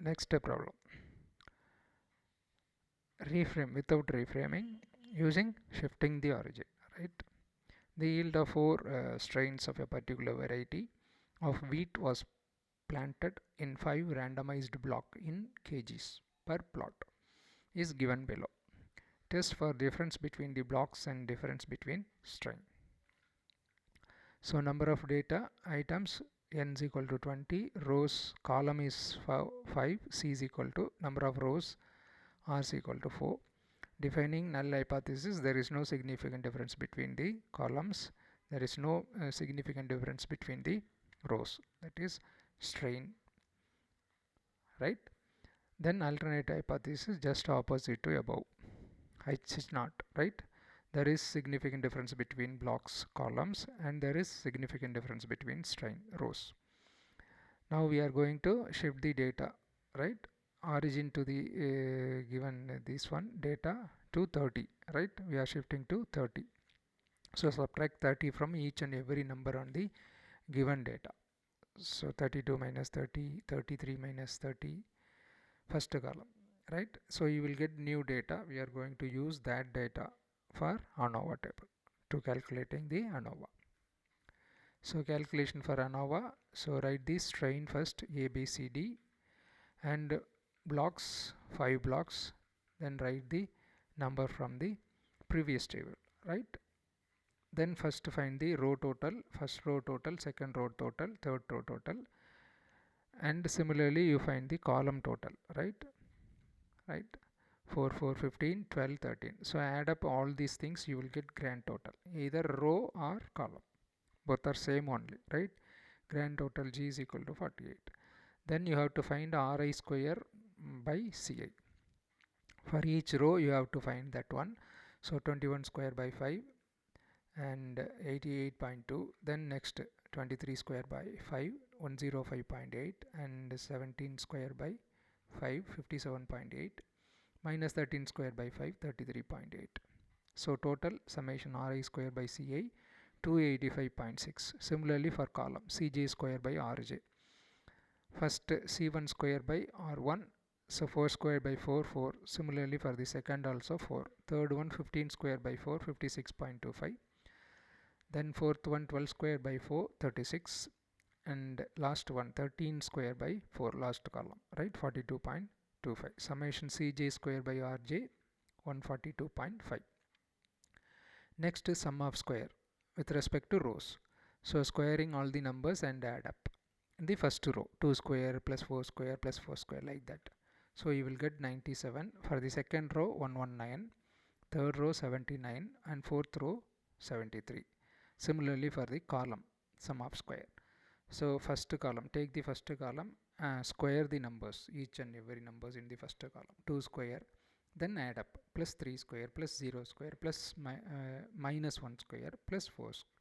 Next problem. Reframe without reframing using shifting the origin, right? The yield of 4 strains of a particular variety of wheat was planted in 5 randomized block in kgs per plot is given below. Test for difference between the blocks and difference between strain. So number of data items n is equal to 20, rows column is 5, c is equal to number of rows r is equal to 4. Defining null hypothesis, there is no significant difference between the columns, there is no significant difference between the rows, that is strain, right? Then alternate hypothesis, just opposite to above, H is not, right? There is significant difference between blocks columns and there is significant difference between strain rows. Now we are going to shift the data, right? Origin to the given this one data to 30, right? We are shifting to 30. So subtract 30 from each and every number on the given data. So 32 minus 30, 33 minus 30, first column, right? So you will get new data. We are going to use that data for ANOVA table to calculating the ANOVA. So calculation for ANOVA, so write the strain first, A, B, C, D, and blocks, 5 blocks, then write the number from the previous table, right? Then first find the row total, first row total, second row total, third row total, and similarly you find the column total, right? 4, 4, 15, 12, 13. So add up all these things, you will get grand total, either row or column, both are same only, right? Grand total G is equal to 48. Then you have to find Ri square by Ci. For each row you have to find that one. So 21 square by 5 and 88.2. Then next 23 square by 5, 105.8, and 17 square by 5, 57.8, minus 13 square by 5, 33.8. So total summation Ri square by Ci, 285.6. Similarly for column, Cj square by Rj. First C1 square by R1, so 4 square by 4, 4. Similarly for the second also 4. Third one 15 square by 4, 56.25. Then fourth one 12 square by 4, 36. And last one 13 square by 4, last column, right? 42.25. Summation Cj square by Rj, 142.5. Next is sum of square with respect to rows. So squaring all the numbers and add up. In the first row, 2 square plus 4 square plus 4 square, like that. So you will get 97. For the second row 119, third row 79, and fourth row 73. Similarly for the column, sum of square. So first column, take the first column, square the numbers, each and every numbers in the first column. 2 square, then add up, plus 3 square plus 0 square plus minus 1 square plus 4 square.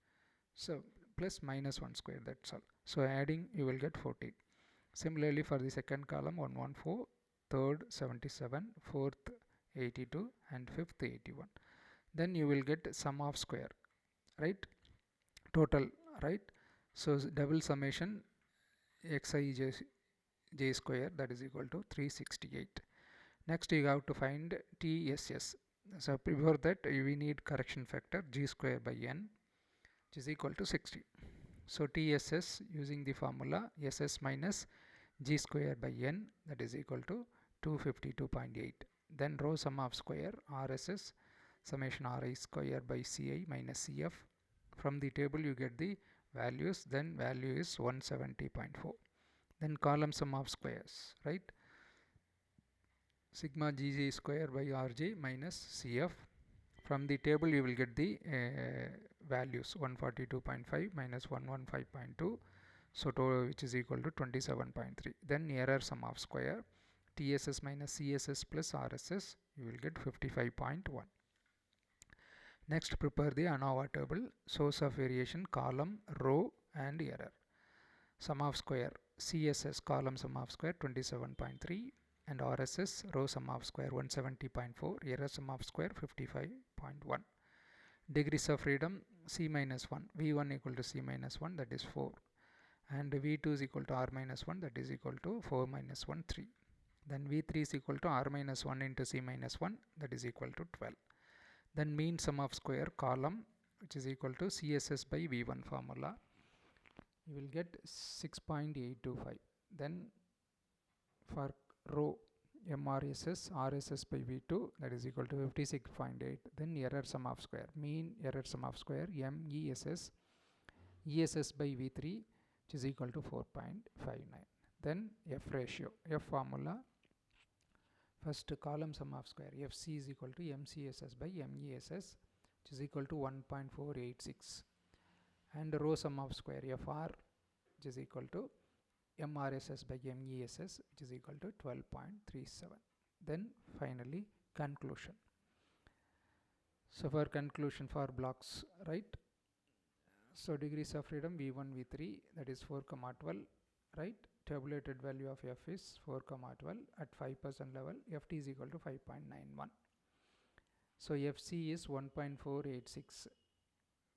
So plus minus 1 square, that's all. So adding you will get 14. Similarly for the second column 114, third 77, fourth 82, and fifth 81. Then you will get sum of square, right? Total, right? So double summation xij square, that is equal to 368. Next you have to find TSS. So before that we need correction factor g square by n, which is equal to 60. So TSS using the formula SS minus g square by n, that is equal to 252.8. Then row sum of square RSS summation Ri square by Ci minus Cf. From the table you get the values, then value is 170.4. Then column sum of squares, right? Sigma Gj square by Rj minus Cf. From the table you will get the values 142.5 minus 115.2, so total, which is equal to 27.3. Then error sum of square TSS minus CSS plus RSS, you will get 55.1. Next prepare the ANOVA table, source of variation, column, row, and error. Sum of square CSS column sum of square 27.3, and RSS row sum of square 170.4, error sum of square 55.1. Degrees of freedom C minus 1, V1 equal to C minus 1, that is 4, and V2 is equal to R minus 1, that is equal to 4 minus 1, 3. Then V3 is equal to R minus 1 into C minus 1, that is equal to 12. Then mean sum of square column, which is equal to CSS by V1 formula. You will get 6.825. Then for row MRSS, RSS by V2, that is equal to 56.8. Then error sum of square, mean error sum of square MESS, ESS by V3, which is equal to 4.59. Then F ratio, F formula, first column sum of square, FC is equal to MCSS by MESS, which is equal to 1.486. And row sum of square, FR, which is equal to MRSS by MESS, which is equal to 12.37. Then finally conclusion. So for conclusion for blocks, right? So degrees of freedom V1, V3, that is 4, 12, right? Tabulated value of F is 4, 12 at 5% level. Ft is equal to 5.91. So FC is 1.486,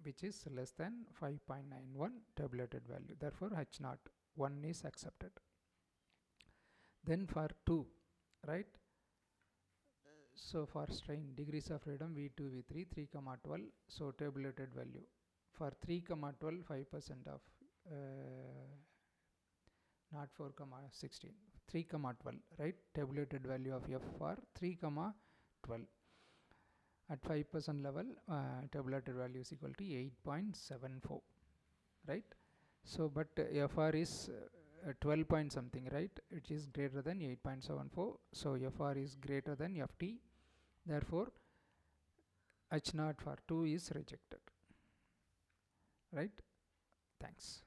which is less than 5.91 tabulated value. Therefore H0 1 is accepted. Then for 2, right? So for strain degrees of freedom V2, V3, 3, 12. So tabulated value for 3, 12, 5% of not 4, 16. 3, 12, right? Tabulated value of F for 3, 12. At 5% level, tabulated value is equal to 8.74, right? So, but FR is 12 point something, right? It is greater than 8.74. So, FR is greater than FT. Therefore, H0 for 2 is rejected, right? Thanks.